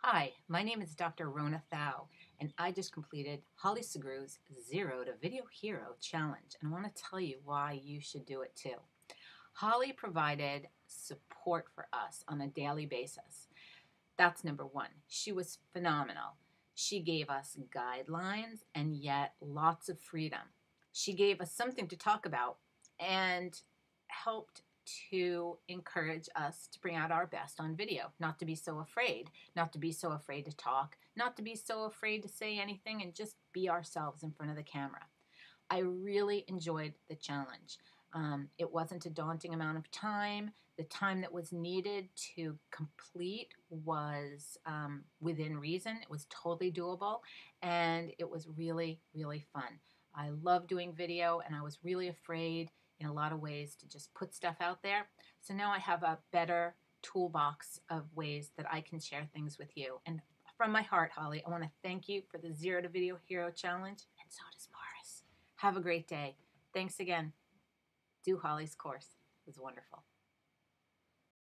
Hi, my name is Dr. Rona Thau, and I just completed Holly Segru's Zero to Video Hero Challenge, and I want to tell you why you should do it too. Holly provided support for us on a daily basis. That's number one. She was phenomenal. She gave us guidelines and yet lots of freedom. She gave us something to talk about and helped to encourage us to bring out our best on video, not to be so afraid, not to be so afraid to talk, not to be so afraid to say anything, and just be ourselves in front of the camera. I really enjoyed the challenge. It wasn't a daunting amount of time. The time that was needed to complete was within reason. It was totally doable, and it was really, really fun. I love doing video, and I was really afraid in a lot of ways to just put stuff out there. So now I have a better toolbox of ways that I can share things with you. And from my heart, Holly, I want to thank you for the Zero to Video Hero Challenge, and so does Morris. Have a great day. Thanks again. Do Holly's course. It was wonderful.